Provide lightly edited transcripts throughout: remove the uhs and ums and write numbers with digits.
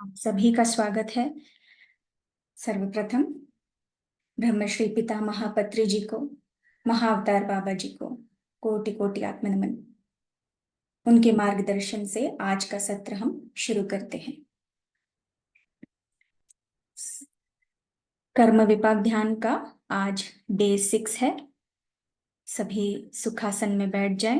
आप सभी का स्वागत है। सर्वप्रथम ब्रह्मश्री पिता महापत्री जी को, महाअवतार बाबा जी को कोटि कोटि आत्मनमन। उनके मार्गदर्शन से आज का सत्र हम शुरू करते हैं। कर्म विपाक ध्यान का आज डे 6 है। सभी सुखासन में बैठ जाएं।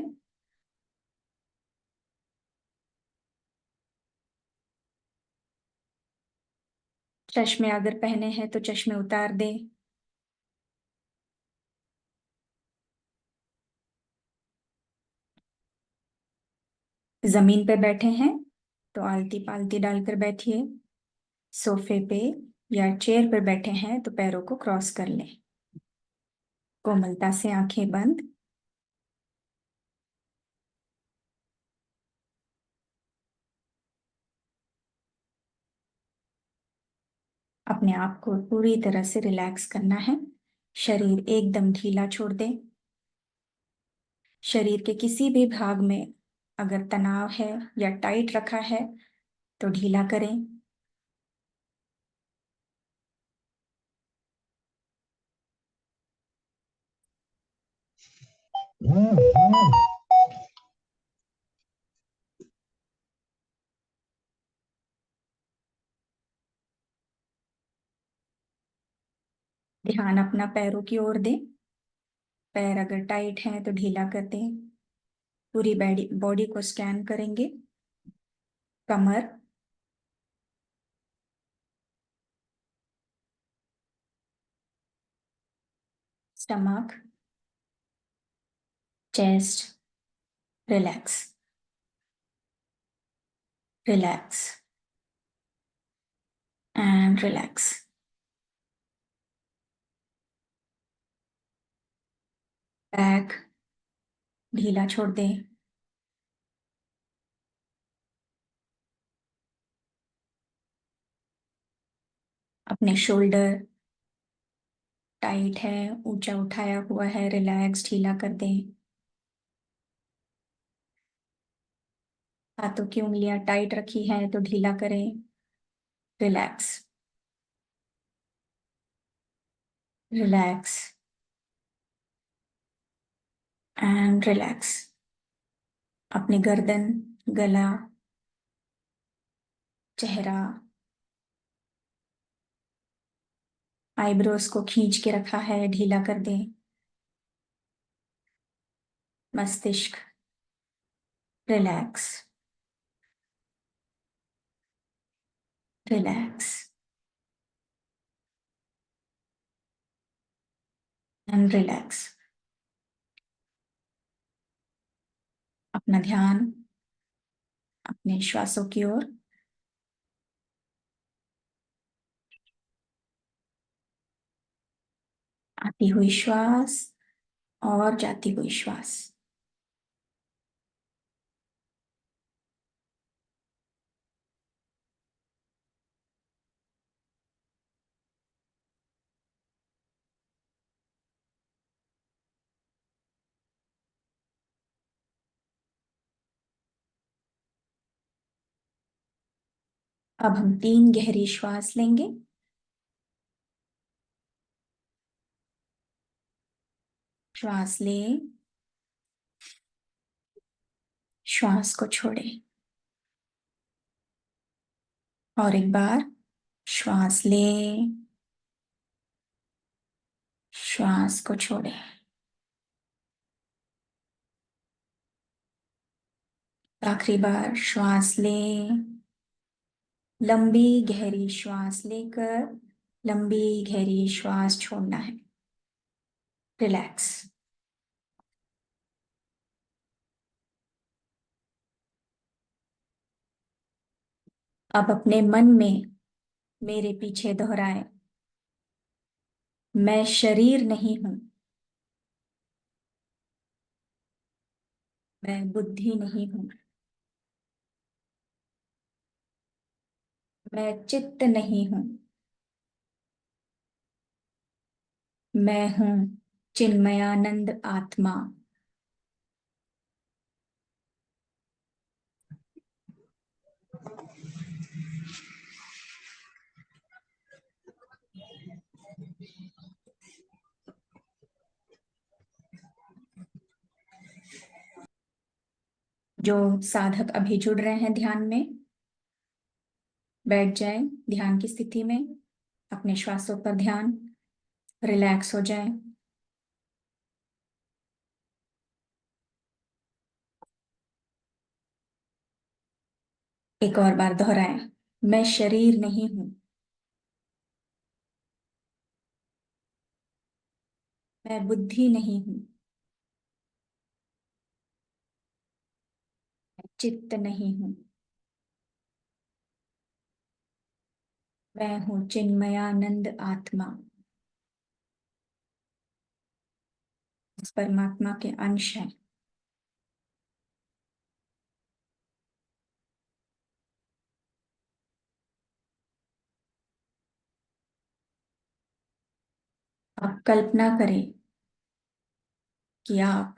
चश्मे अगर पहने हैं तो चश्मे उतार दें। जमीन पे बैठे हैं तो आलती पालती डालकर बैठिए। सोफे पे या चेयर पर बैठे हैं तो पैरों को क्रॉस कर लें। कोमलता से आंखें बंद। अपने आप को पूरी तरह से रिलैक्स करना है। शरीर एकदम ढीला छोड़ दें। शरीर के किसी भी भाग में अगर तनाव है या टाइट रखा है तो ढीला करें। ध्यान अपना पैरों की ओर दें। पैर अगर टाइट हैं तो ढीला कर दें। पूरी बॉडी को स्कैन करेंगे। कमर, stomach, chest, relax, relax and relax. Back ढीला छोड़ दें। अपने शोल्डर टाइट है, ऊंचा उठाया हुआ है, रिलैक्स ढीला कर दें। हाथों की उंगलियां टाइट रखी है तो ढीला करें। Relax, relax and relax. अपनी गर्दन, गला, चेहरा, आईब्रोज को खींच के रखा है, ढीला कर दें। मस्तिष्क, रिलैक्स, रिलैक्स एंड रिलैक्स। अपना ध्यान अपने श्वासों की ओर। आती हुई श्वास और जाती हुई श्वास। अब हम 3 गहरी श्वास लेंगे। श्वास लें, श्वास को छोड़ें। और एक बार श्वास लें, श्वास को छोड़ें। आखिरी बार श्वास लें, लंबी गहरी श्वास लेकर लंबी गहरी श्वास छोड़ना है। रिलैक्स। अब अपने मन में मेरे पीछे दोहराएं, मैं शरीर नहीं हूं, मैं बुद्धि नहीं हूं, मैं चित्त नहीं हूं, मैं हूं चिन्मयानंद आत्मा। जो साधक अभी जुड़ रहे हैं ध्यान में, बैठ जाएं ध्यान की स्थिति में, अपने श्वासों पर ध्यान, रिलैक्स हो जाएं। एक और बार दोहराएं, मैं शरीर नहीं हूं, मैं बुद्धि नहीं हूं, मैं चित्त नहीं हूं, मैं हूं चिन्मयानंद आत्मा, इस परमात्मा के अंश है। आप कल्पना करें कि आप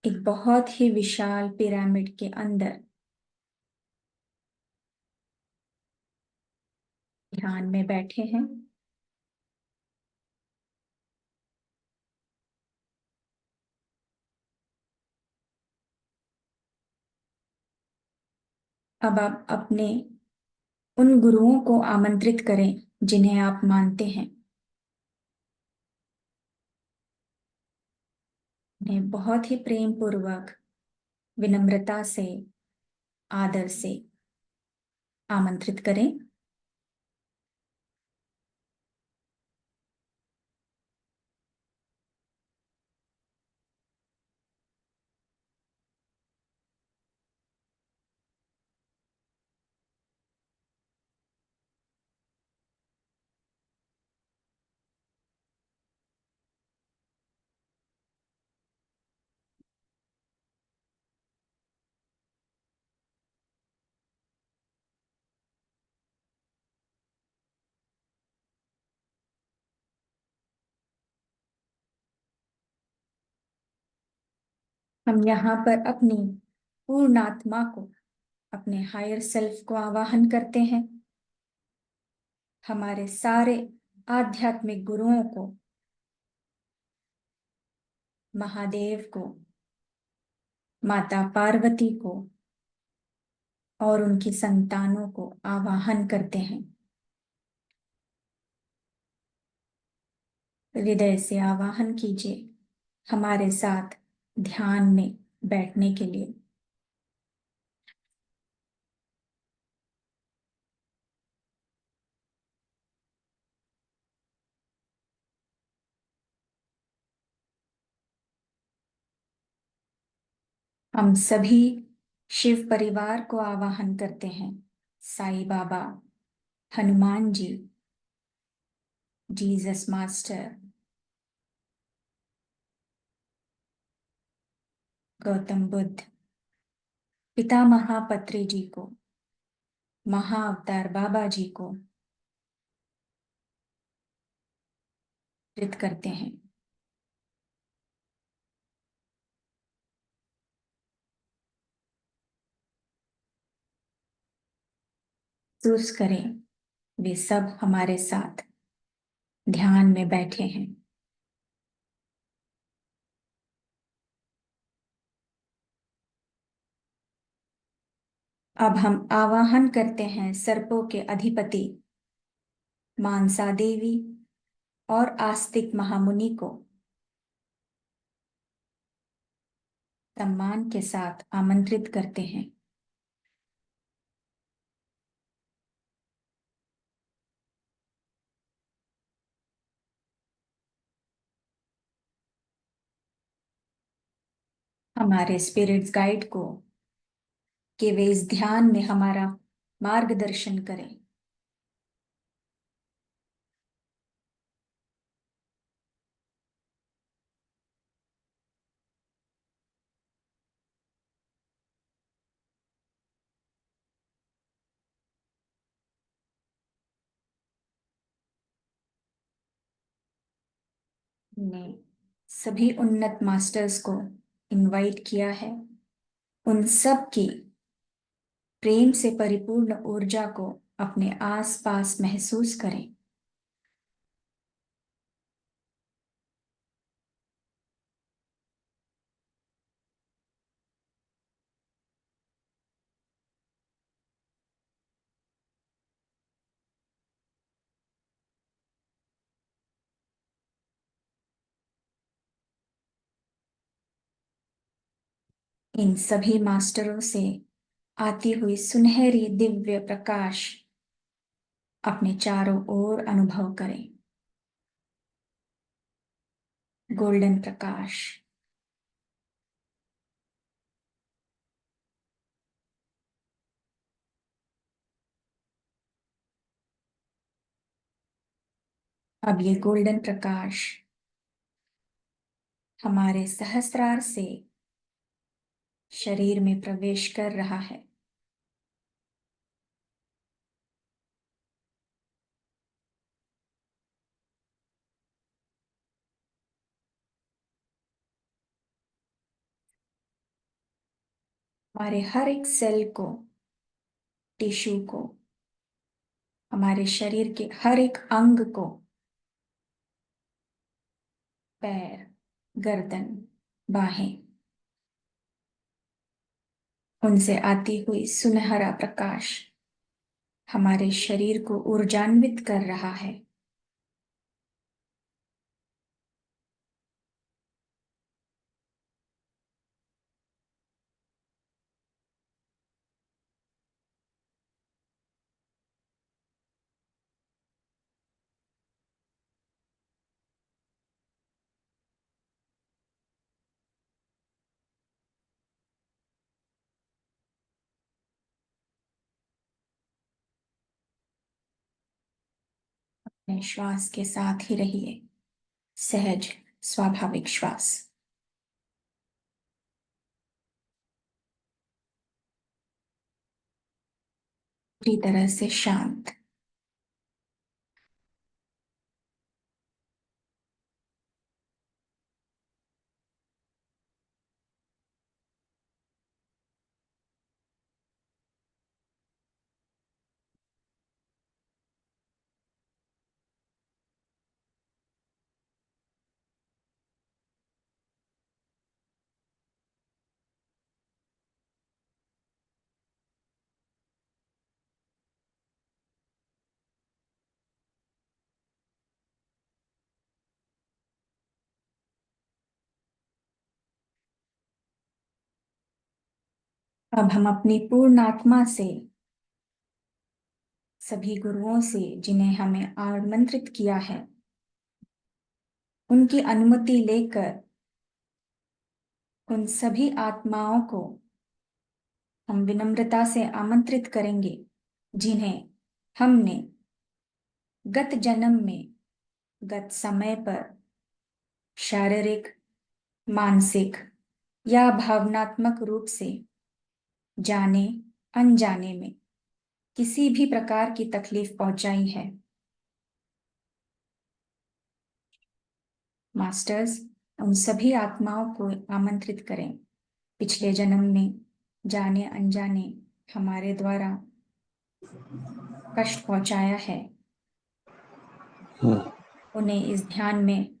एक बहुत ही विशाल पिरामिड के अंदर ध्यान में बैठे हैं। अब आप अपने उन गुरुओं को आमंत्रित करें जिन्हें आप मानते हैं। उन्हें बहुत ही प्रेम पूर्वक, विनम्रता से, आदर से आमंत्रित करें। हम यहाँ पर अपनी पूर्ण आत्मा को, अपने हायर सेल्फ को आवाहन करते हैं, हमारे सारे आध्यात्मिक गुरुओं को, महादेव को, माता पार्वती को और उनकी संतानों को आवाहन करते हैं। हृदय से आवाहन कीजिए हमारे साथ ध्यान में बैठने के लिए। हम सभी शिव परिवार को आवाहन करते हैं। साईं बाबा, हनुमान जी, जीसस मास्टर, गौतम बुद्ध, पितामह पत्री जी को, महाअवतार बाबा जी को प्रेरित करते हैं। महसूस करें वे सब हमारे साथ ध्यान में बैठे हैं। अब हम आवाहन करते हैं सर्पों के अधिपति मानसा देवी और आस्तिक महामुनि को। सम्मान के साथ आमंत्रित करते हैं। हमारे स्पिरिट्स गाइड को कि वे इस ध्यान में हमारा मार्गदर्शन करें। ने सभी उन्नत मास्टर्स को इनवाइट किया है। उन सब की प्रेम से परिपूर्ण ऊर्जा को अपने आसपास महसूस करें। इन सभी मास्टरों से आती हुई सुनहरी दिव्य प्रकाश अपने चारों ओर अनुभव करें। गोल्डन प्रकाश। अब ये गोल्डन प्रकाश हमारे सहस्रार से शरीर में प्रवेश कर रहा है। हमारे हर एक सेल को, टिश्यू को, हमारे शरीर के हर एक अंग को, पैर, गर्दन, बाहें, उनसे आती हुई सुनहरा प्रकाश हमारे शरीर को ऊर्जान्वित कर रहा है। अपने श्वास के साथ ही रहिए, सहज स्वाभाविक श्वास। पूरी तरह से शांत। अब हम अपनी पूर्ण आत्मा से, सभी गुरुओं से जिन्हें हमें आमंत्रित किया है, उनकी अनुमति लेकर उन सभी आत्माओं को हम विनम्रता से आमंत्रित करेंगे, जिन्हें हमने गत जन्म में, गत समय पर शारीरिक, मानसिक या भावनात्मक रूप से जाने अनजाने में किसी भी प्रकार की तकलीफ पहुंचाई है। मास्टर्स, उन सभी आत्माओं को आमंत्रित करें, पिछले जन्म में जाने अनजाने हमारे द्वारा कष्ट पहुंचाया है, उन्हें इस ध्यान में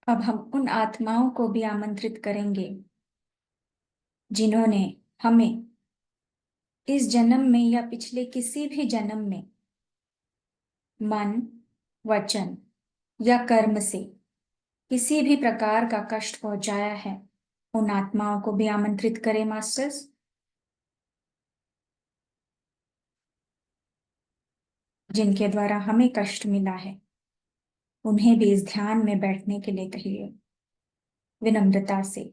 अब हम उन आत्माओं को भी आमंत्रित करेंगे जिन्होंने हमें इस जन्म में या पिछले किसी भी जन्म में मन, वचन या कर्म से किसी भी प्रकार का कष्ट पहुंचाया है। उन आत्माओं को भी आमंत्रित करें मास्टर्स, जिनके द्वारा हमें कष्ट मिला है, उन्हें भी इस ध्यान में बैठने के लिए कहिए, विनम्रता से।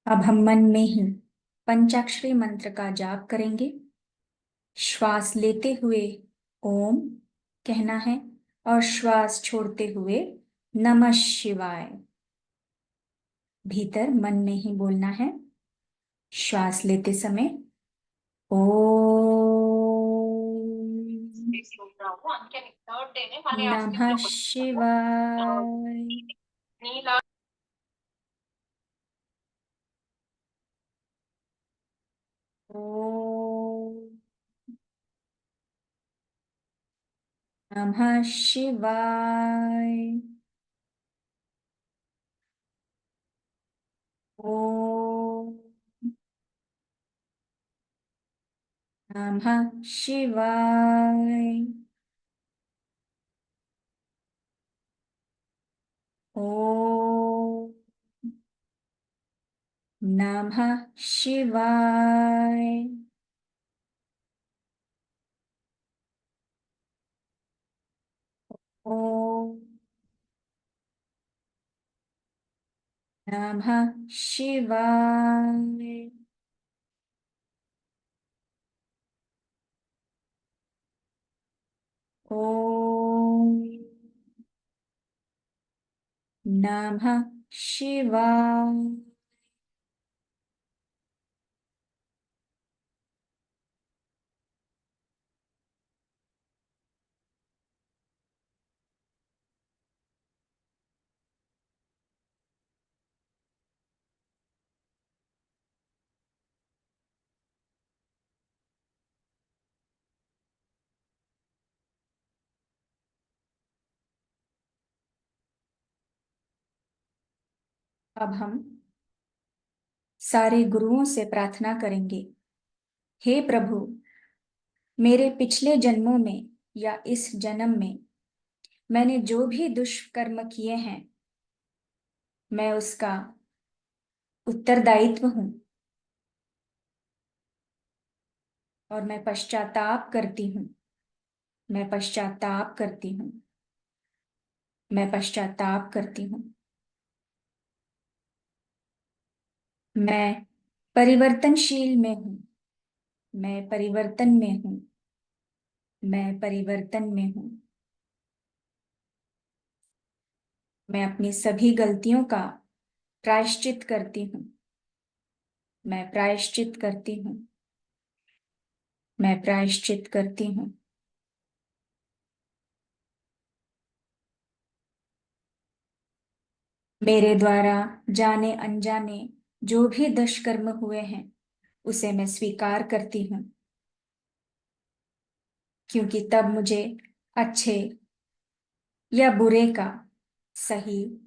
अब हम मन में ही पंचाक्षरी मंत्र का जाप करेंगे। श्वास लेते हुए ओम कहना है और श्वास छोड़ते हुए नमः शिवाय भीतर मन में ही बोलना है। श्वास लेते समय ओम नमः शिवाय। ओम नमः शिवाय। ओम नमः शिवाय। ओम नमः शिवाय। ओम नमः शिवाय। ओम नमः शिवाय। अब हम सारे गुरुओं से प्रार्थना करेंगे। हे प्रभु, मेरे पिछले जन्मों में या इस जन्म में मैंने जो भी दुष्कर्म किए हैं, मैं उसका उत्तरदायित्व हूं और मैं पश्चाताप करती हूँ। मैं पश्चाताप करती हूँ। मैं पश्चाताप करती हूँ। मैं परिवर्तनशील में हूँ। मैं परिवर्तन में हूँ। मैं परिवर्तन में हूँ। मैं अपनी सभी गलतियों का प्रायश्चित करती हूँ। मैं प्रायश्चित करती हूँ। मैं प्रायश्चित करती हूँ। मेरे द्वारा जाने अनजाने जो भी दुष्कर्म हुए हैं, उसे मैं स्वीकार करती हूँ, क्योंकि तब मुझे अच्छे या बुरे का, सही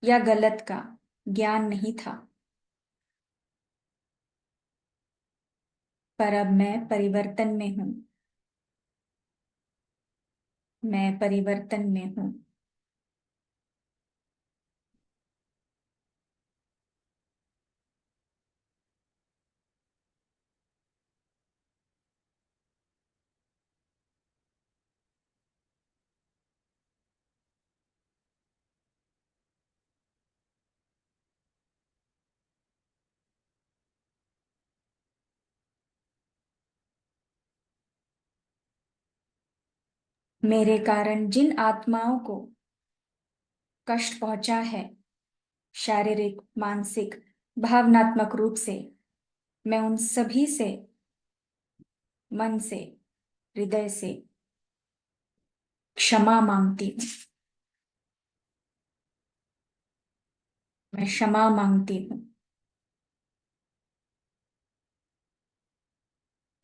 या गलत का ज्ञान नहीं था। पर अब मैं परिवर्तन में हूँ। मैं परिवर्तन में हूँ। मेरे कारण जिन आत्माओं को कष्ट पहुंचा है, शारीरिक, मानसिक, भावनात्मक रूप से, मैं उन सभी से मन से, हृदय से क्षमा मांगती हूँ। मैं क्षमा मांगती हूँ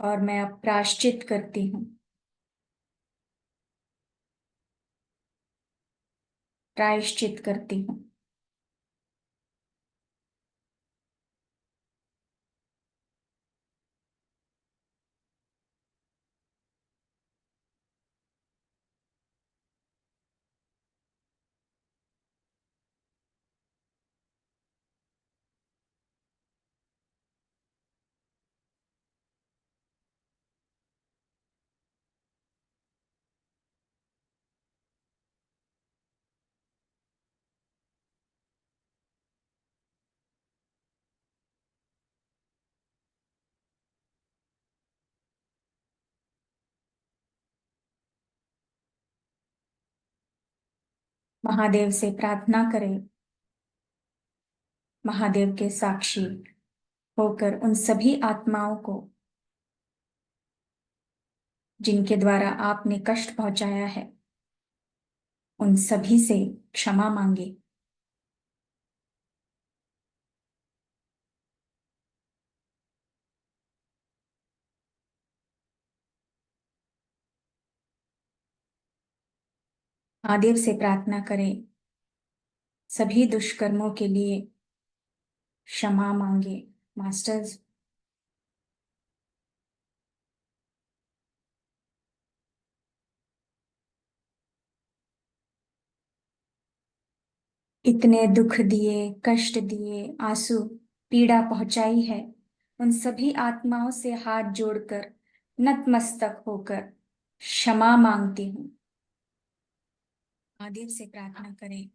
और मैं अब प्रायश्चित करती हूँ। प्रायश्चित करती हूँ। महादेव से प्रार्थना करें, महादेव के साक्षी होकर उन सभी आत्माओं को जिनके द्वारा आपने कष्ट पहुंचाया है, उन सभी से क्षमा मांगे। महादेव से प्रार्थना करें, सभी दुष्कर्मों के लिए क्षमा मांगे। मास्टर्स, इतने दुख दिए, कष्ट दिए, आंसू, पीड़ा पहुंचाई है, उन सभी आत्माओं से हाथ जोड़कर नतमस्तक होकर क्षमा मांगती हूँ। महादेव से प्रार्थना करें,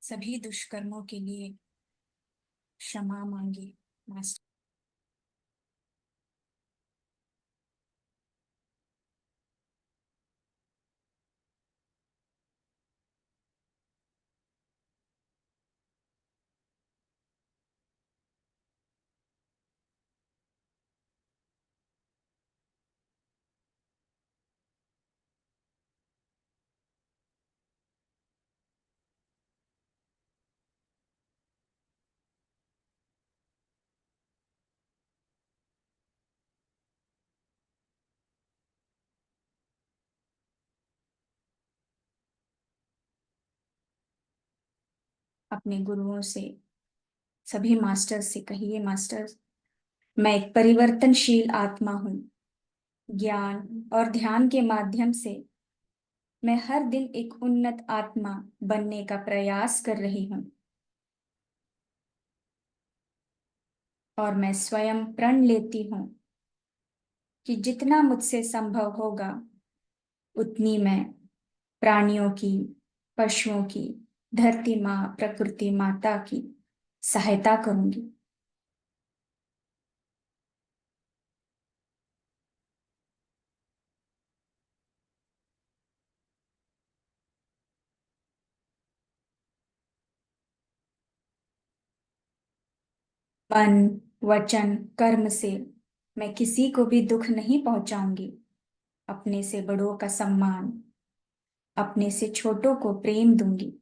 सभी दुष्कर्मों के लिए क्षमा मांगे। मास्टर, अपने गुरुओं से, सभी मास्टर्स से कहिए, मास्टर्स, मैं एक परिवर्तनशील आत्मा हूँ। ज्ञान और ध्यान के माध्यम से मैं हर दिन एक उन्नत आत्मा बनने का प्रयास कर रही हूँ, और मैं स्वयं प्रण लेती हूँ कि जितना मुझसे संभव होगा उतनी मैं प्राणियों की, पशुओं की, धरती माँ प्रकृति माता की सहायता करूंगी। मन, वचन, कर्म से मैं किसी को भी दुख नहीं पहुंचाऊंगी। अपने से बड़ों का सम्मान, अपने से छोटों को प्रेम दूंगी,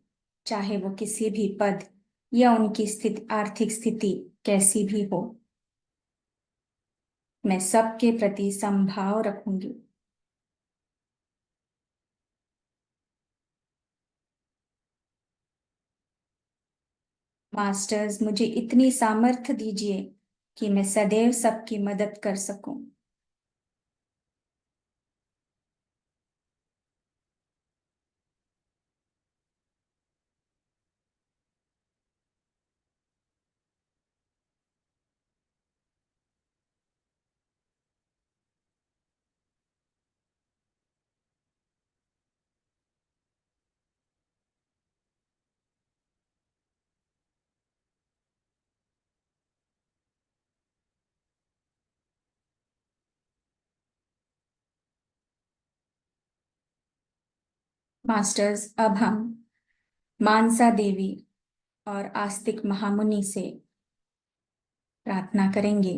चाहे वो किसी भी पद या उनकी स्थिति, आर्थिक स्थिति कैसी भी हो। मैं सबके प्रति समभाव रखूंगी। मास्टर्स, मुझे इतनी सामर्थ्य दीजिए कि मैं सदैव सबकी मदद कर सकूं। मास्टर्स, अब हम मानसा देवी और आस्तिक महामुनि से प्रार्थना करेंगे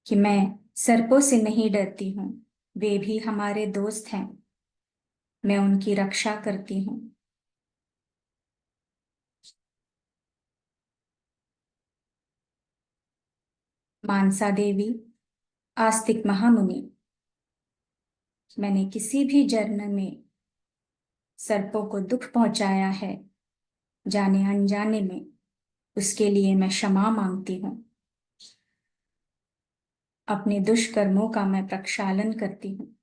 कि मैं सर्पों से नहीं डरती हूँ, वे भी हमारे दोस्त हैं, मैं उनकी रक्षा करती हूँ। मानसा देवी, आस्तिक महामुनि, मैंने किसी भी जन्म में सर्पों को दुख पहुंचाया है, जाने अनजाने में, उसके लिए मैं क्षमा मांगती हूँ। अपने दुष्कर्मों का मैं प्रक्षालन करती हूँ।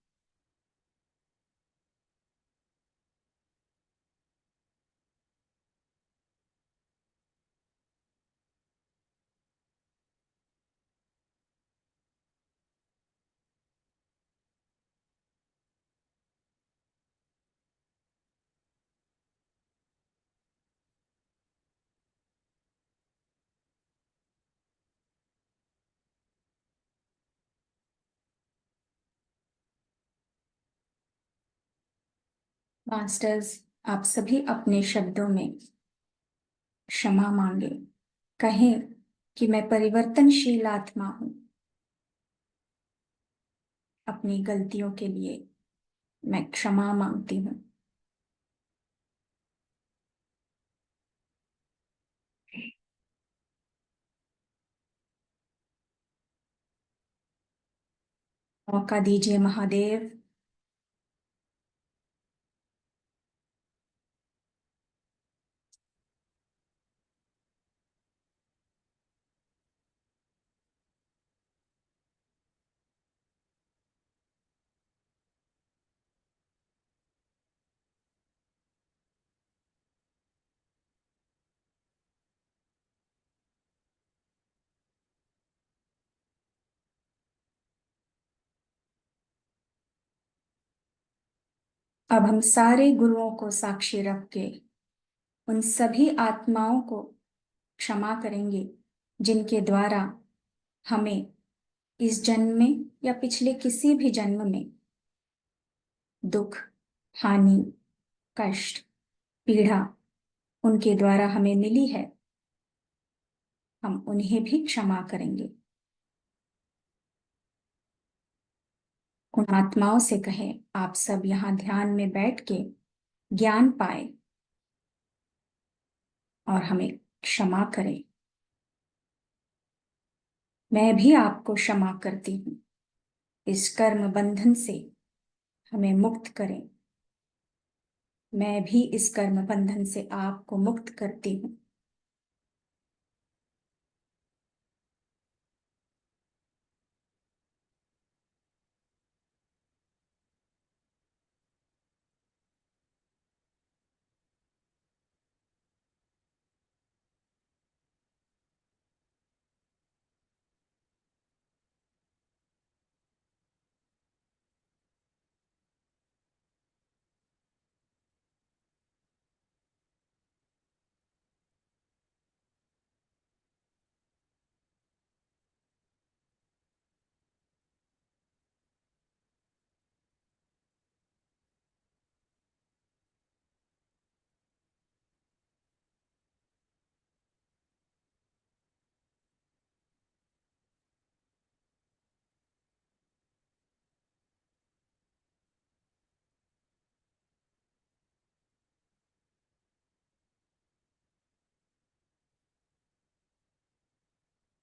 मास्टर्स, आप सभी अपने शब्दों में क्षमा मांगे। कहें कि मैं परिवर्तनशील आत्मा हूं। अपनी गलतियों के लिए मैं क्षमा मांगती हूँ। मौका दीजिए महादेव। अब हम सारे गुरुओं को साक्षी रख के उन सभी आत्माओं को क्षमा करेंगे जिनके द्वारा हमें इस जन्म में या पिछले किसी भी जन्म में दुख, हानि, कष्ट, पीड़ा उनके द्वारा हमें मिली है। हम उन्हें भी क्षमा करेंगे। उन आत्माओं से कहें, आप सब यहाँ ध्यान में बैठ के ज्ञान पाए और हमें क्षमा करें। मैं भी आपको क्षमा करती हूँ। इस कर्म बंधन से हमें मुक्त करें। मैं भी इस कर्म बंधन से आपको मुक्त करती हूँ।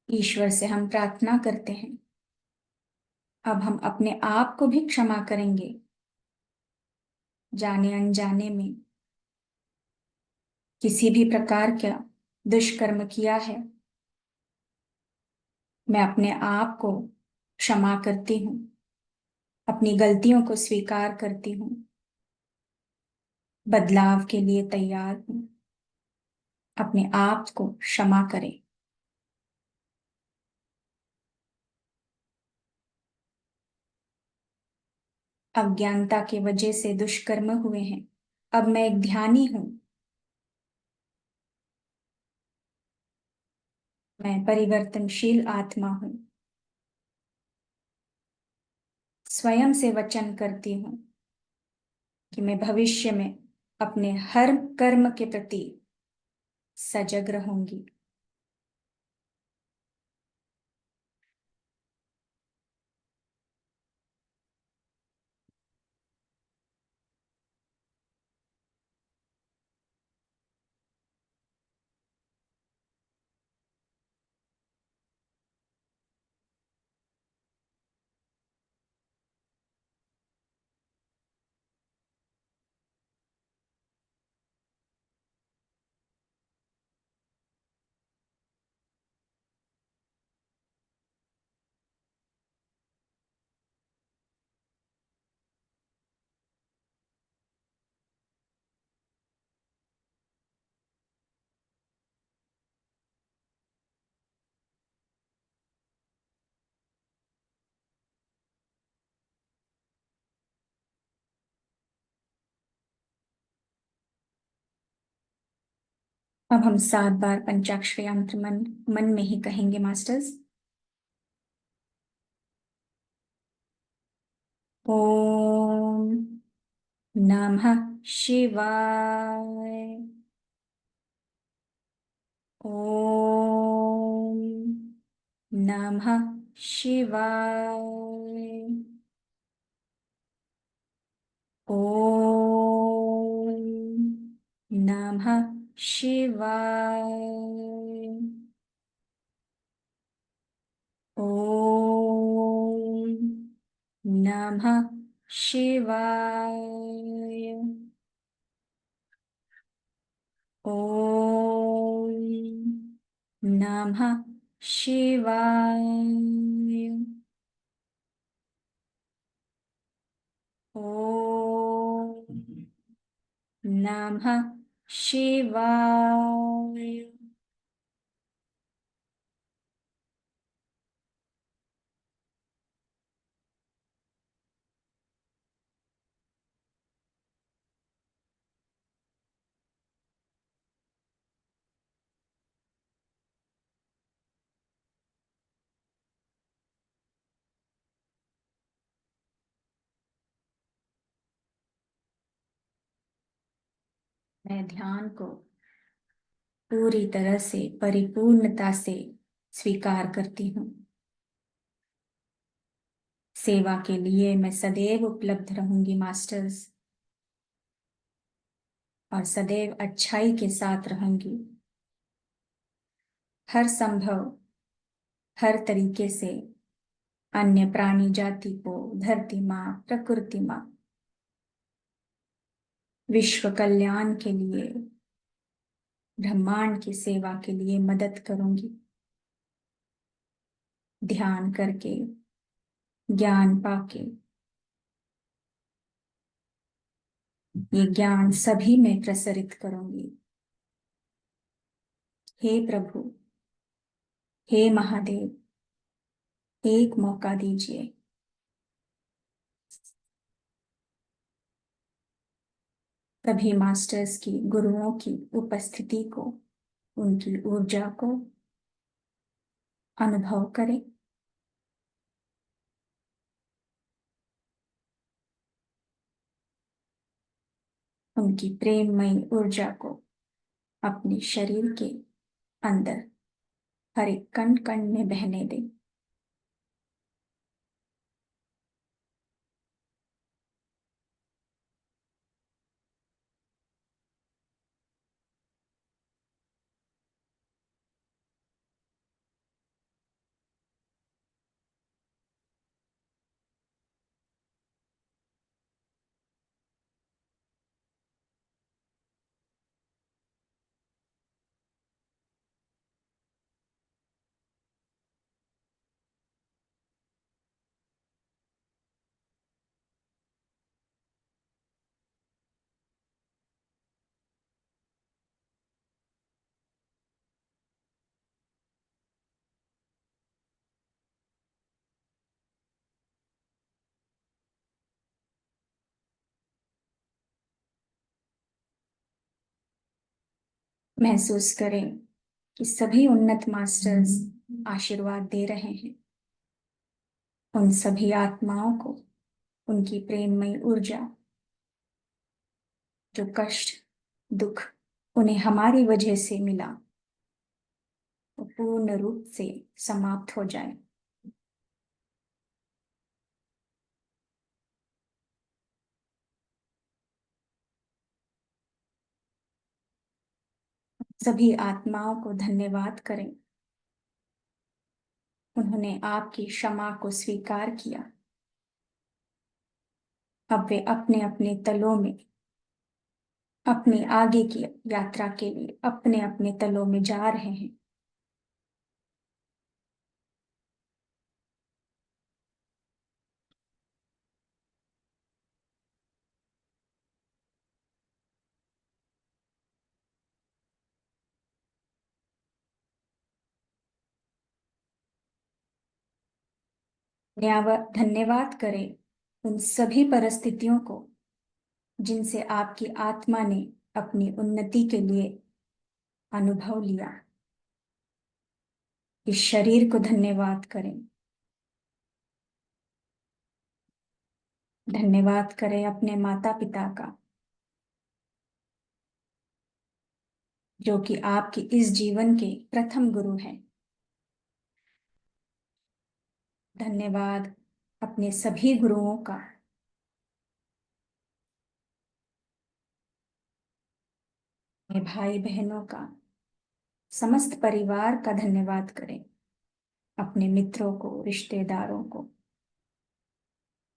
ईश्वर से हम प्रार्थना करते हैं। अब हम अपने आप को भी क्षमा करेंगे। जाने अनजाने में किसी भी प्रकार का दुष्कर्म किया है, मैं अपने आप को क्षमा करती हूँ। अपनी गलतियों को स्वीकार करती हूँ। बदलाव के लिए तैयार हूँ। अपने आप को क्षमा करें। अज्ञानता की वजह से दुष्कर्म हुए हैं। अब मैं एक ध्यानी हूं। मैं परिवर्तनशील आत्मा हूं। स्वयं से वचन करती हूं कि मैं भविष्य में अपने हर कर्म के प्रति सजग रहूंगी। अब हम 7 बार पंचाक्षरी मंत्र मन में ही कहेंगे मास्टर्स। ओम नमः शिवाय। ओम नमः शिवाय। ओम नमः शिवाय। ओम नमः शिवाय। ओम नमः शिवाय। ओम नमः शिवाय। मैं ध्यान को पूरी तरह से परिपूर्णता से स्वीकार करती हूँ। सेवा के लिए मैं सदैव उपलब्ध रहूंगी मास्टर्स, और सदैव अच्छाई के साथ रहूंगी। हर संभव, हर तरीके से अन्य प्राणी जाति को, धरती माँ, प्रकृति माँ, विश्व कल्याण के लिए, ब्रह्मांड की सेवा के लिए मदद करूंगी। ध्यान करके, ज्ञान पाके, ये ज्ञान सभी में प्रसरित करूंगी। हे प्रभु, हे महादेव, एक मौका दीजिए। तभी मास्टर्स की, गुरुओं की उपस्थिति को, उनकी ऊर्जा को अनुभव करें। उनकी प्रेममयी ऊर्जा को अपने शरीर के अंदर हर एक कण कण में बहने दें। महसूस करें कि सभी उन्नत मास्टर्स आशीर्वाद दे रहे हैं। उन सभी आत्माओं को उनकी प्रेममयी ऊर्जा, जो कष्ट, दुख उन्हें हमारी वजह से मिला, वो पूर्ण रूप से समाप्त हो जाए। सभी आत्माओं को धन्यवाद करें। उन्होंने आपकी क्षमा को स्वीकार किया। अब वे अपने अपने तलों में, अपनी आगे की यात्रा के लिए अपने अपने तलों में जा रहे हैं। धन्यवाद करें उन सभी परिस्थितियों को जिनसे आपकी आत्मा ने अपनी उन्नति के लिए अनुभव लिया। इस शरीर को धन्यवाद करें। धन्यवाद करें अपने माता पिता का, जो कि आपके इस जीवन के प्रथम गुरु हैं। धन्यवाद अपने सभी गुरुओं का, अपने भाई बहनों का, समस्त परिवार का धन्यवाद करें, अपने मित्रों को, रिश्तेदारों को,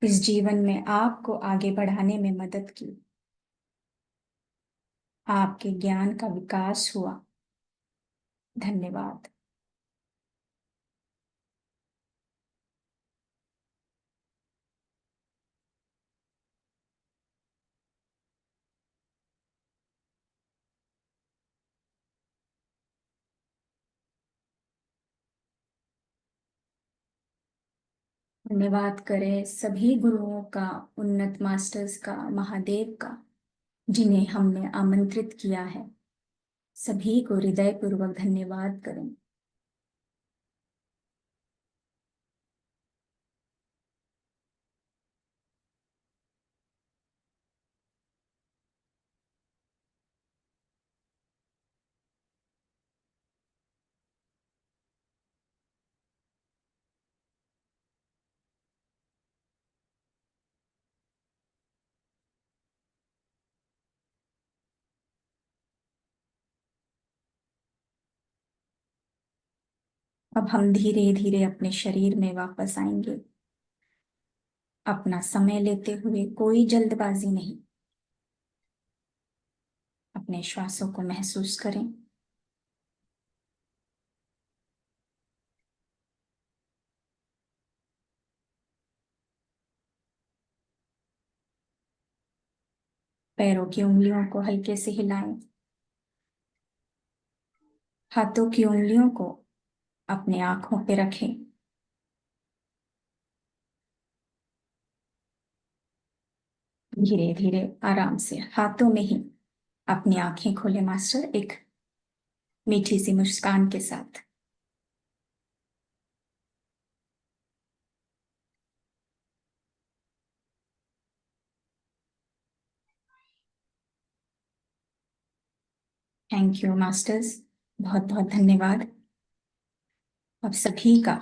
इस जीवन में आपको आगे बढ़ाने में मदद की, आपके ज्ञान का विकास हुआ। धन्यवाद। धन्यवाद करें सभी गुरुओं का, उन्नत मास्टर्स का, महादेव का, जिन्हें हमने आमंत्रित किया है। सभी को हृदयपूर्वक धन्यवाद करें। अब हम धीरे धीरे अपने शरीर में वापस आएंगे, अपना समय लेते हुए, कोई जल्दबाजी नहीं। अपने श्वासों को महसूस करें। पैरों की उंगलियों को हल्के से हिलाएं। हाथों की उंगलियों को अपने आंखों पे रखें। धीरे धीरे आराम से हाथों में ही अपनी आंखें खोले मास्टर, एक मीठी सी मुस्कान के साथ। थैंक यू मास्टर्स, बहुत बहुत धन्यवाद आप सभी का।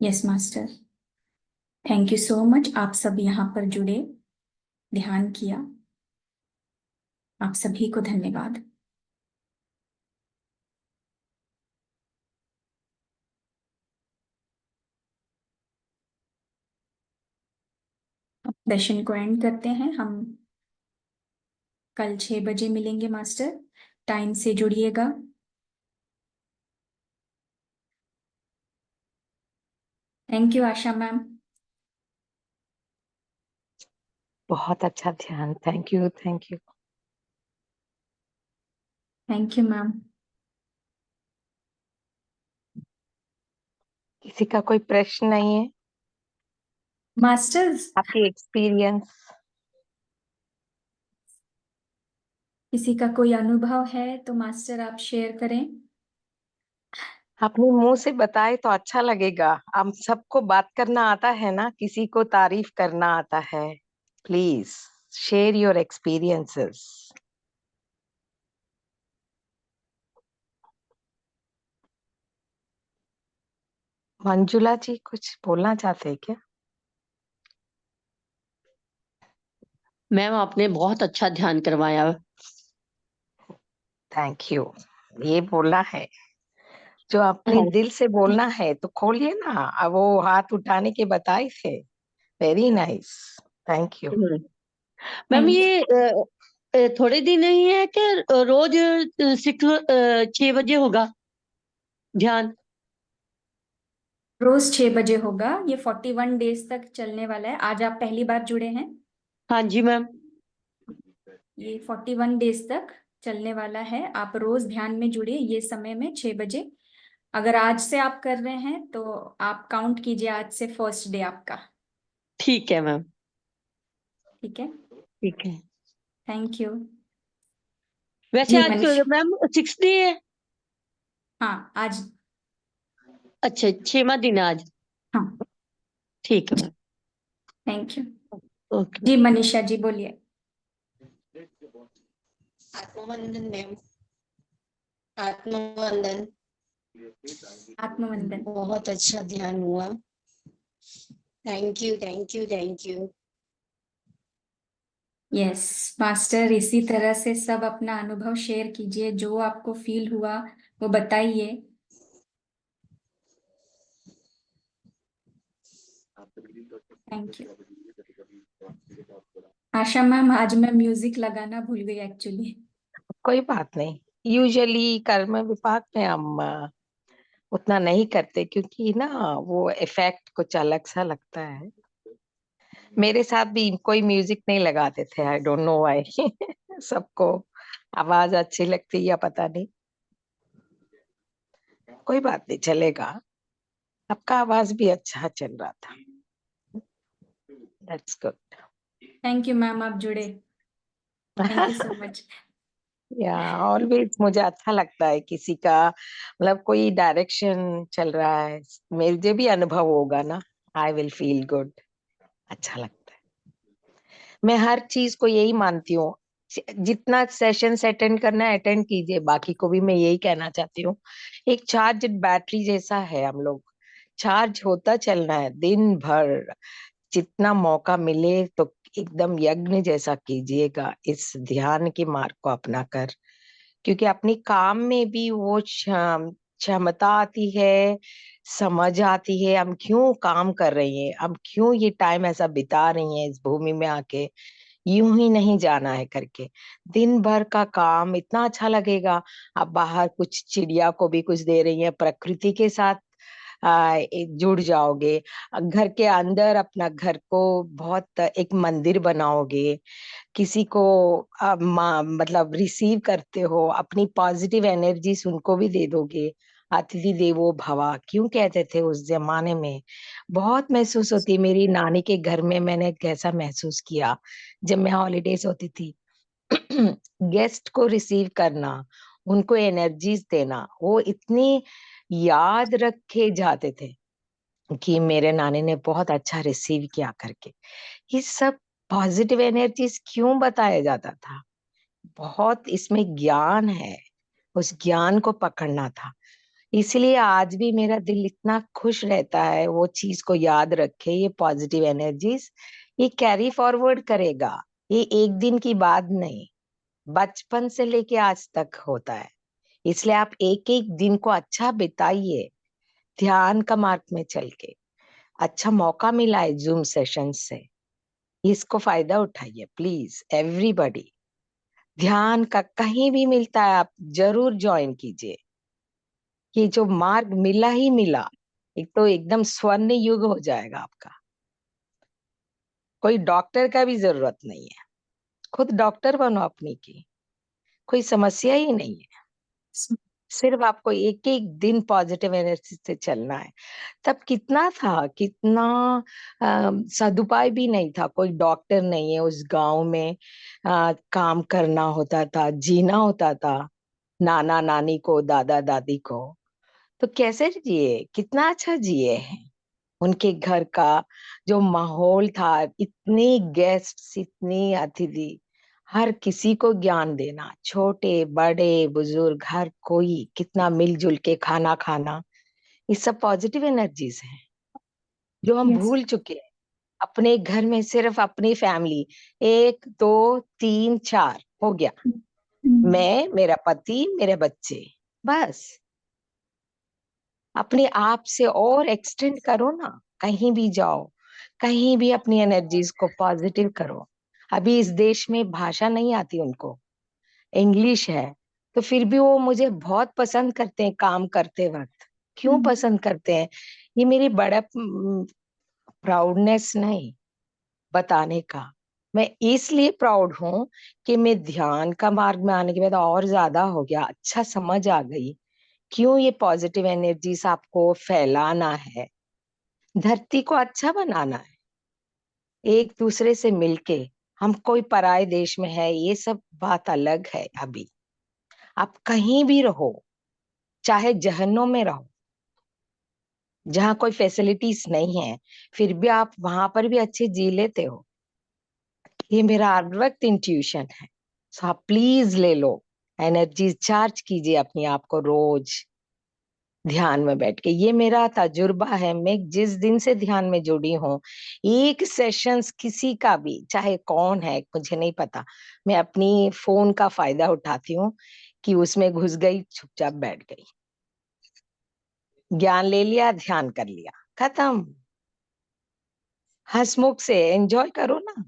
Yes master, thank you so much. आप सब यहाँ पर जुड़े, ध्यान किया, आप सभी को धन्यवाद। सेशन को एंड करते हैं। हम कल 6 बजे मिलेंगे मास्टर, टाइम से जुड़िएगा। Thank you Asha ma'am. बहुत अच्छा ध्यान, thank you thank you. Thank you ma'am. किसी का कोई प्रश्न नहीं है? मास्टर्स, आपकी एक्सपीरियंस, किसी का कोई अनुभव है तो मास्टर आप शेयर करें। अपने मुंह से बताए तो अच्छा लगेगा। हम सबको बात करना आता है ना, किसी को तारीफ करना आता है। Please share your experiences. Manjula ji कुछ बोलना चाहते हैं क्या? मैम आपने बहुत अच्छा ध्यान करवाया। Thank you. ये बोलना है जो अपने हाँ। दिल से बोलना है तो खोलिए ना। अब वो हाथ उठाने के बताए थे। Very nice, thank you. Ma'am thank ये थोड़े दिन ही है कि रोज 6 बजे होगा ध्यान? रोज 6 बजे होगा। ये 41 डेज तक चलने वाला है। आज आप पहली बार जुड़े हैं। हाँ जी मैम। ये 41 डेज तक चलने वाला है। आप रोज ध्यान में जुड़िए, ये समय में 6 बजे। अगर आज से आप कर रहे हैं तो आप काउंट कीजिए आज से फर्स्ट डे आपका। ठीक है मैम। ठीक है, ठीक है। Thank you. वैसे जी आज मनीष। मैम 6 डे है। हाँ आज। अच्छा, 6वां दिन है आज। हाँ ठीक है ma'am. Thank you. Okay ji ma'am. Manisha ji बोलिए। आत्मवंदन मैम। आत्मवंदन। आत्मवंदन। बहुत अच्छा ध्यान हुआ। Thank you thank you thank you. Yes master, इसी तरह से सब अपना अनुभव शेयर कीजिए, जो आपको फील हुआ वो बताइए। Thank you. आशा मैम, आज मैं म्यूजिक लगाना भूल गई एक्चुअली। कोई बात नहीं। यूजुअली कर्म विपाक में हम उतना नहीं करते, क्योंकि ना वो इफेक्ट कुछ अलग सा लगता है। मेरे साथ भी कोई म्यूजिक नहीं लगाते थे, आई डोंट नो व्हाई। सबको आवाज अच्छी लगती या पता नहीं। कोई बात नहीं, चलेगा। आपका आवाज भी अच्छा चल रहा था। That's good. Thank you ma'am, आप जुड़े। Thank you so much. या ऑलवेज मुझे अच्छा लगता है किसी का, मतलब कोई डायरेक्शन चल रहा है, मुझे भी अनुभव होगा ना, आई विल फील गुड। अच्छा लगता है। मैं हर चीज को यही मानती हूँ, जितना सेशंस अटेंड करना है अटेंड कीजिए, बाकी को भी मैं यही कहना चाहती हूँ। एक चार्ज बैटरी जैसा है हम लोग, चार्ज होता चलना है दिन भर। जितना मौका मिले तो एकदम यज्ञ जैसा कीजिएगा इस ध्यान के मार्ग को अपना कर, क्योंकि अपनी काम में भी वो क्षमता आती है, समझ आती है हम क्यों काम कर रही हैं, हम क्यों ये टाइम ऐसा बिता रही हैं इस भूमि में आके, यूं ही नहीं जाना है करके। दिन भर का काम इतना अच्छा लगेगा। आप बाहर कुछ चिड़िया को भी कुछ दे रही हैं, प्रकृति के साथ जुड़ जाओगे। घर के अंदर अपना घर को बहुत एक मंदिर बनाओगे। किसी को मतलब रिसीव करते हो, अपनी पॉजिटिव एनर्जीज उनको भी दे दोगे। अतिथि देवो भवा क्यों कहते थे उस जमाने में, बहुत महसूस होती। मेरी नानी के घर में मैंने कैसा महसूस किया जब मैं हॉलीडेज होती थी। गेस्ट को रिसीव करना, उनको एनर्जीज देना, वो इतनी याद रखे जाते थे कि मेरे नानी ने बहुत अच्छा रिसीव किया करके। ये सब पॉजिटिव एनर्जीज क्यों बताया जाता था, बहुत इसमें ज्ञान है, उस ज्ञान को पकड़ना था। इसलिए आज भी मेरा दिल इतना खुश रहता है, वो चीज को याद रखे। ये पॉजिटिव एनर्जीज ये कैरी फॉरवर्ड करेगा, ये एक दिन की बात नहीं, बचपन से लेके आज तक होता है। इसलिए आप एक एक दिन को अच्छा बिताइए ध्यान का मार्ग में चल के। अच्छा मौका मिला है जूम सेशन से, इसको फायदा उठाइए प्लीज एवरीबॉडी। ध्यान का कहीं भी मिलता है आप जरूर ज्वाइन कीजिए। ये जो मार्ग मिला ही मिला, एक तो एकदम स्वर्ण युग हो जाएगा आपका। कोई डॉक्टर का भी जरूरत नहीं है, खुद डॉक्टर बनो अपनी की, कोई समस्या ही नहीं है। सिर्फ आपको एक एक दिन पॉजिटिव एनर्जी से चलना है। तब कितना था, कितना सदुपाय भी नहीं था, कोई डॉक्टर नहीं है उस गांव में। काम करना होता था, जीना होता था, नाना नानी को दादा दादी को, तो कैसे जिए, कितना अच्छा जिए हैं। उनके घर का जो माहौल था, इतने गेस्ट, इतनी अतिथि, हर किसी को ज्ञान देना, छोटे बड़े बुजुर्ग हर कोई कितना मिलजुल के खाना खाना, ये सब पॉजिटिव एनर्जीज हैं जो हम यस। भूल चुके हैं। अपने घर में सिर्फ अपनी फैमिली, 1 2 3 4 हो गया, मैं मेरा पति मेरे बच्चे, बस। अपने आप से और एक्सटेंड करो ना, कहीं भी जाओ, कहीं भी अपनी एनर्जीज को पॉजिटिव करो। अभी इस देश में भाषा नहीं आती उनको, इंग्लिश है, तो फिर भी वो मुझे बहुत पसंद करते हैं काम करते वक्त। क्यों पसंद करते हैं, ये मेरी बड़ा प्राउडनेस नहीं बताने का। मैं इसलिए प्राउड हूं कि मैं ध्यान का मार्ग में आने के बाद और ज्यादा हो गया, अच्छा समझ आ गई क्यों ये पॉजिटिव एनर्जीज आपको फैलाना है, धरती को अच्छा बनाना है, एक दूसरे से मिलके। हम कोई पराये देश में है, ये सब बात अलग है। अभी आप कहीं भी रहो, चाहे जहन्नुम में रहो, जहाँ कोई फैसिलिटीज नहीं है, फिर भी आप वहां पर भी अच्छे जी लेते हो। ये मेरा हर वक्त इंट्यूशन है। सो आप प्लीज ले लो, एनर्जी चार्ज कीजिए अपने आप को रोज ध्यान में बैठ के। ये मेरा तजुर्बा है। मैं जिस दिन से ध्यान में जुड़ी हूँ, एक सेशंस किसी का भी, चाहे कौन है मुझे नहीं पता, मैं अपनी फोन का फायदा उठाती हूँ कि उसमें घुस गई, चुपचाप बैठ गई, ज्ञान ले लिया, ध्यान कर लिया, खत्म। हंसमुख से एंजॉय करो ना,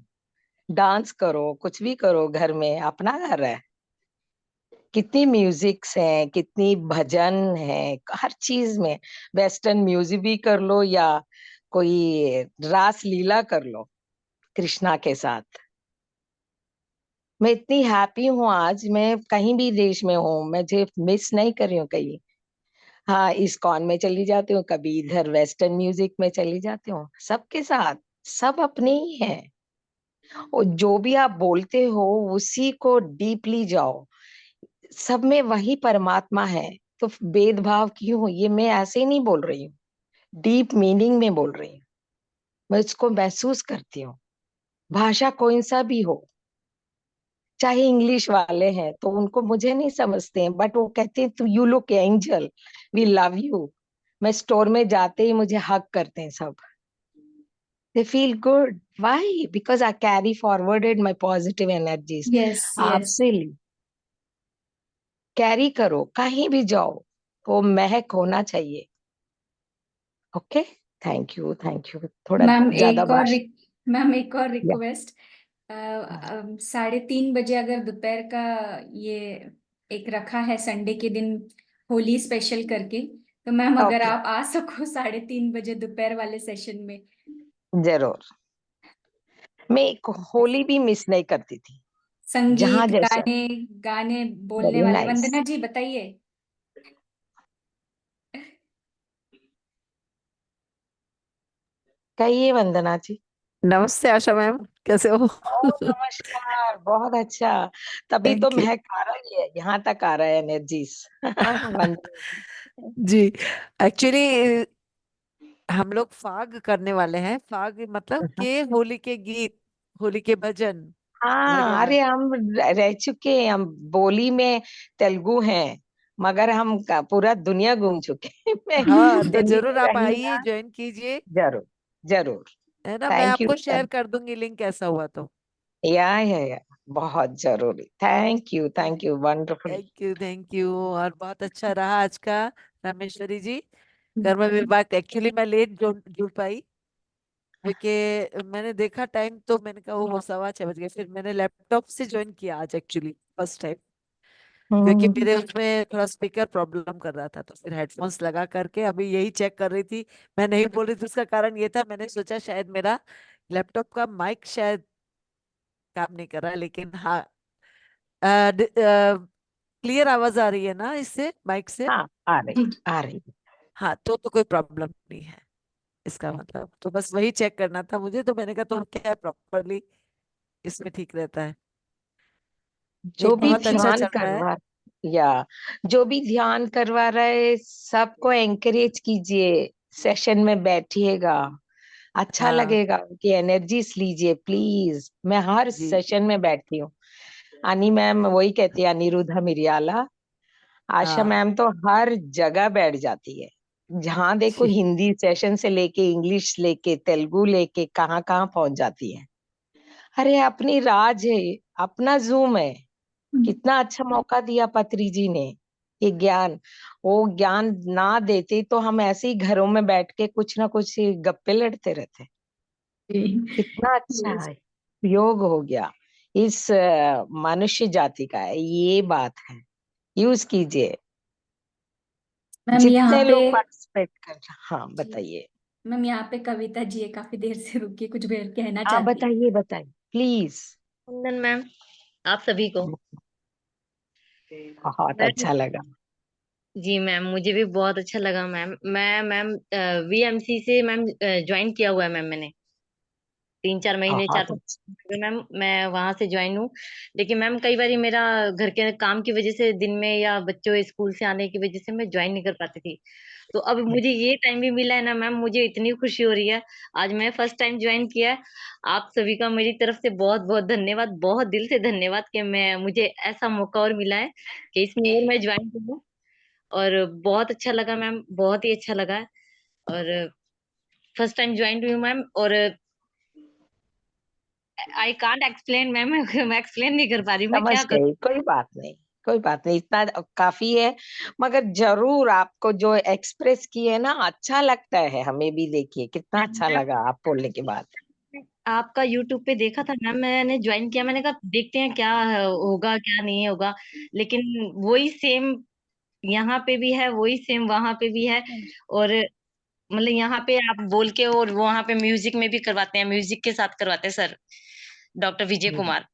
डांस करो, कुछ भी करो, घर में, अपना घर है। कितनी म्यूजिक्स हैं, कितनी भजन है, हर चीज में। वेस्टर्न म्यूजिक भी कर लो या कोई रास लीला कर लो कृष्णा के साथ। मैं इतनी हैप्पी हूँ आज, मैं कहीं भी देश में हूँ, मुझे मिस नहीं कर रही हूँ कहीं। हाँ, इस्कॉन में चली जाती हूँ, कभी इधर वेस्टर्न म्यूजिक में चली जाती हूँ, सबके साथ। सब अपने ही हैं, और जो भी आप बोलते हो उसी को डीपली जाओ, सब में वही परमात्मा है। तो भेदभाव क्यों? ये मैं ऐसे ही नहीं बोल रही हूँ, डीप मीनिंग में बोल रही हूँ। मैं इसको महसूस करती हूँ। भाषा कोई सा भी हो, चाहे इंग्लिश वाले हैं तो उनको मुझे नहीं समझते हैं, बट वो कहते हैं तू you look angel, we love you. मैं स्टोर में जाते ही मुझे हक करते हैं सब। They feel good. Why? Because I carry forwarded my positive energies. Yes yes. आपसे कैरी करो, कहीं भी जाओ, वो महक होना चाहिए। Okay, thank you, thank you. थोड़ा मैम ज्यादा भाषा। मैम एक और या, रिक्वेस्ट। 3:30 बजे अगर दोपहर का ये एक रखा है संडे के दिन होली स्पेशल करके, तो मैम अगर ओके, आप आ सको 3:30 बजे दोपहर वाले सेशन में। जरूर। मैं एक होली भी मिस नहीं करती थी, जहां संगीत जैसा। गाने गाने बोलने वेरी वाले, नाइस। वंदना जी बताइए। कहिए वंदना जी। नमस्ते आशा मैम, कैसे हो? ओ नमस्कार, बहुत अच्छा। तभी तो थैंक यू। महक आ रही है, यहाँ तक आ रहा है एनर्जीज। वंदना जी। जी, एक्चुअली हम लोग फाग करने वाले हैं। फाग मतलब के होली के गीत, होली के भजन हाँ, भगवान। अरे हम रह चुके हैं, हम बोली में तेलुगु हैं, मगर हम पूरा दुनिया घूम चुके हैं। मैं हाँ, तो दिल्ली जरूर में आप रही आइए, ना। ज्वाइन कीजिए। जरूर, जरूर। है ना, मैं थैंक यू। आपको शेयर कर दूंगी लिंक, ऐसा हुआ तो। या बहुत जरूरी। Thank you, wonderful. Thank you. और बहुत अच्छा रहा आज का, रामेश्वरी जी। कर्म विभाग एक्चुअली मैं लेट जुड़ पाई, क्योंकि मैंने देखा टाइम तो मैंने कहा वो 6:15 बज गए। फिर मैंने लैपटॉप से ज्वाइन किया आज एक्चुअली फर्स्ट टाइम, क्योंकि हम्म, मेरे उसमें थोड़ा स्पीकर प्रॉब्लम कर रहा था। तो फिर हेडफोन्स लगा करके अभी यही चेक कर रही थी। मैं नहीं बोल रही थी, उसका कारण ये था, मैंने सोचा शायद मेरा लैपटॉप का माइक शायद काम नहीं कर रहा है। लेकिन हाँ, क्लियर आवाज आ रही है ना इससे, माइक से? हाँ, आ रही, जी। आ रही। हाँ, तो कोई प्रॉब्लम नहीं है इसका मतलब। तो बस वही चेक करना था मुझे, तो मैंने कहा तो क्या प्रॉपरली इसमें ठीक रहता है। जो एक भी बहुत अच्छा ध्यान चल रहा है। करवा, या जो भी ध्यान करवा रहे, सबको एंकरेज कीजिए, सेशन में बैठिएगा, अच्छा हाँ लगेगा, कि एनर्जीज लीजिए प्लीज। मैं हर जी सेशन में बैठती हूँ। अनी मैम वही कहती है, अनिरुद्धा मिरियाला। आशा हाँ मैम तो हर जगह बैठ जाती है, जहां देखो, जी हिंदी सेशन से लेके इंग्लिश लेके तेलुगु लेके कहाँ कहाँ पहुंच जाती है। अरे अपनी राज है, अपना जूम है। कितना अच्छा मौका दिया पत्री जी ने, ये ज्ञान। वो ज्ञान ना देते तो हम ऐसे ही घरों में बैठ के कुछ ना कुछ गप्पे लड़ते रहते। कितना अच्छा है, योग हो गया इस मनुष्य जाति का है, ये बात है। यूज कीजिए, मैम यहाँ जितने पे लोग पार्टिसिपेट कर रहे। हाँ बताइए। मैम यहाँ पे कविता जी है, काफी देर से रुकी, कुछ भी कहना आप चाहती है। बताइए, बताइए प्लीज। कुंदन मैम, आप सभी को बहुत मैं अच्छा लगा। जी मैम, मुझे भी बहुत अच्छा लगा मैम। मैं मैम वीएमसी से मैम ज्वाइन किया हुआ है मैम मैंने 3-4 महीने बहुत 4-5 अच्छा। महीने मैम मैं वहां से ज्वाइन हूँ। लेकिन मैम कई बार मेरा घर के काम की वजह से दिन में या बच्चों स्कूल से आने की वजह से मैं ज्वाइन नहीं कर पाती थी। तो अब मुझे ये टाइम भी मिला है ना मैम, मुझे इतनी खुशी हो रही है। आज मैं फर्स्ट टाइम ज्वाइन किया है। आप सभी का मेरी तरफ से बहुत बहुत धन्यवाद, बहुत दिल से धन्यवाद कि मैं मुझे ऐसा मौका और मिला है कि इसमें और मैं ज्वाइन करूँ। और बहुत अच्छा लगा मैम, बहुत ही अच्छा लगा। और फर्स्ट टाइम ज्वाइन हुई हूँ मैम। और आई कांट एक्सप्लेन मैम, मैं एक्सप्लेन नहीं कर पा रही, मैं समझ क्या करूँ। गई, कोई बात नहीं, कोई बात नहीं, इतना काफी है। मगर जरूर आपको जो एक्सप्रेस किए ना, अच्छा लगता है हमें भी। देखिए कितना अच्छा मैम लगा आप बोलने के बाद। आपका यूट्यूब पे देखा था मैम, मैंने ज्वाइन किया, मैंने कहा देखते हैं क्या होगा क्या नहीं होगा। लेकिन वही सेम यहाँ पे भी है, वही सेम वहां पे भी है। और मतलब यहाँ पे आप बोल के और वहां पे म्यूजिक में भी करवाते हैं, म्यूजिक के साथ करवाते हैं sir, doctor Vijay Kumar.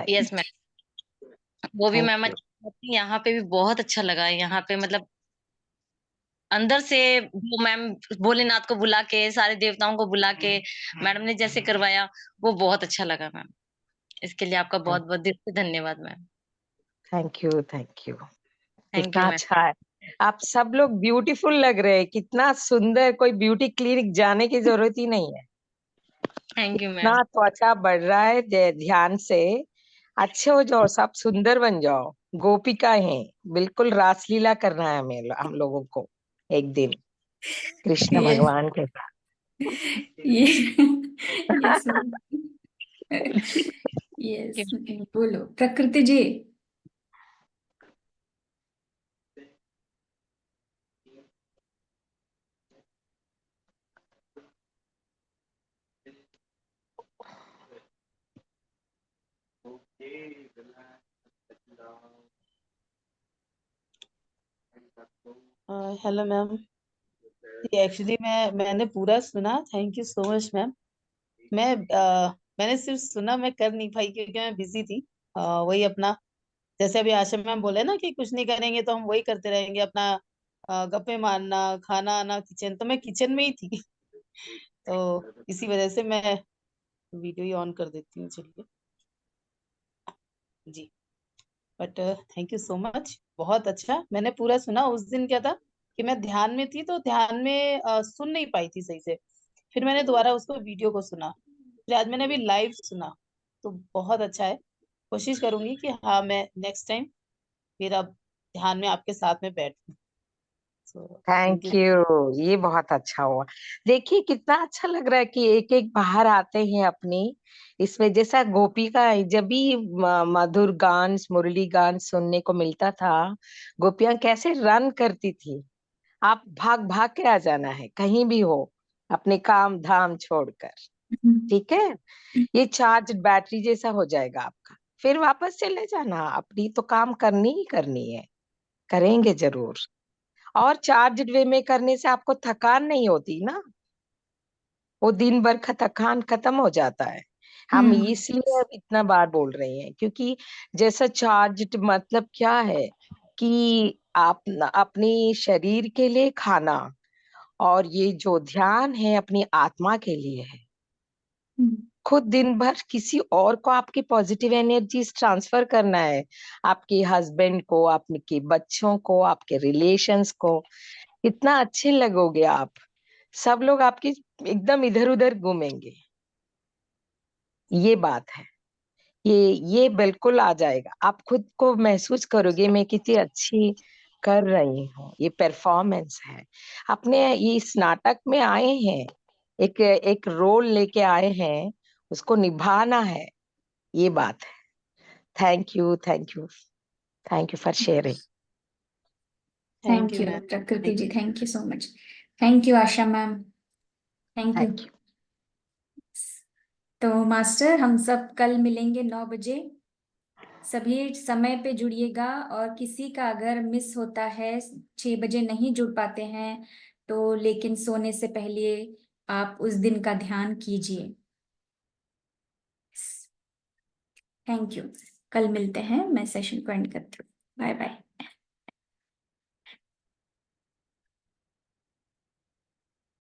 Yes ma'am, वो भी थैंक मैम यू। यहाँ पे भी बहुत अच्छा लगा। यहाँ पे मतलब अंदर से वो मैम भोलेनाथ को बुला के, सारे देवताओं को बुला के मैडम ने जैसे करवाया, वो बहुत अच्छा लगा मैम। इसके लिए आपका बहुत बहुत दिल से धन्यवाद ma'am. Thank you, thank you. Thank you कितना मैम। अच्छा है। आप सब लोग ब्यूटीफुल लग रहे हैं, कितना सुंदर। कोई ब्यूटी क्लिनिक जाने की जरूरत ही नहीं है। थैंक यू इतना मैम। त्वचा बढ़ रहा है ध्यान से। अच्छे हो जाओ, सब सुंदर बन जाओ। गोपिका हैं, बिल्कुल रासलीला करना है हमें, हम लोगों को एक दिन कृष्ण यस भगवान के साथ। यस यस, बोलो प्रकृति जी। Hello ma'am. एक्चुअली मैंने पूरा सुना। Thank you so much ma'am. मैंने सिर्फ सुना, मैं कर नहीं पाई क्योंकि मैं बिजी थी। वही अपना, जैसे अभी आशा मैम बोले ना कि कुछ नहीं करेंगे तो हम वही करते रहेंगे अपना, गप्पे मारना, खाना आना, किचन, तो मैं किचन में ही थी। तो इसी वजह से मैं वीडियो ही ऑन कर देती हूँ। चलिए जी। But thank you so much, बहुत अच्छा। मैंने पूरा सुना। उस दिन क्या था कि मैं ध्यान में थी, तो ध्यान में सुन नहीं पाई थी सही से। फिर मैंने दोबारा उसको वीडियो को सुना, फिर आज मैंने अभी लाइव सुना। तो बहुत अच्छा है। कोशिश करूंगी कि हाँ, मैं नेक्स्ट टाइम फिर अब ध्यान में आपके साथ में बैठूं। So thank thank you. You, ये बहुत अच्छा हुआ। देखिए कितना अच्छा लग रहा है कि एक एक बाहर आते हैं अपनी। इसमें जैसा गोपिका है, जब भी मधुर गान, मुरली गान सुनने को मिलता था, गोपियां कैसे रन करती थी। आप भाग भाग के आ जाना है, कहीं भी हो, अपने काम धाम छोड़कर। ठीक है, ये चार्ज बैटरी जैसा हो जाएगा आपका। फिर वापस चले जाना, अपनी तो काम करनी ही करनी है, करेंगे जरूर। और चार्ज वे में करने से आपको थकान नहीं होती ना, वो दिन भर का थकान खत्म हो जाता है। हम इसलिए अब इतना बार बोल रहे हैं, क्योंकि जैसा चार्ज मतलब क्या है कि आप अपनी शरीर के लिए खाना, और ये जो ध्यान है अपनी आत्मा के लिए है। खुद दिन भर किसी और को आपकी पॉजिटिव एनर्जी ट्रांसफर करना है, आपके हस्बैंड को, आपके बच्चों को, आपके रिलेशंस को। कितना अच्छे लगोगे आप। सब लोग आपकी एकदम इधर उधर घूमेंगे। ये बात है। ये बिल्कुल आ जाएगा, आप खुद को महसूस करोगे मैं कितनी अच्छी कर रही हूँ। ये परफॉर्मेंस है। अपने ये इस नाटक में आए हैं, एक एक रोल लेके आए हैं, उसको निभाना है। ये बात है। Thank you, thank you, thank you for sharing. Thank thank you you ma'am. Prakriti ji, thank you so much. Thank you Asha ma'am, thank you. Thank you. तो मास्टर, हम सब कल मिलेंगे 9 बजे। सभी समय पे जुड़िएगा, और किसी का अगर मिस होता है, 6 बजे नहीं जुड़ पाते हैं, तो लेकिन सोने से पहले आप उस दिन का ध्यान कीजिए। Thank you. कल मिलते हैं, मैं सेशन को एंड करती हूँ। Bye bye.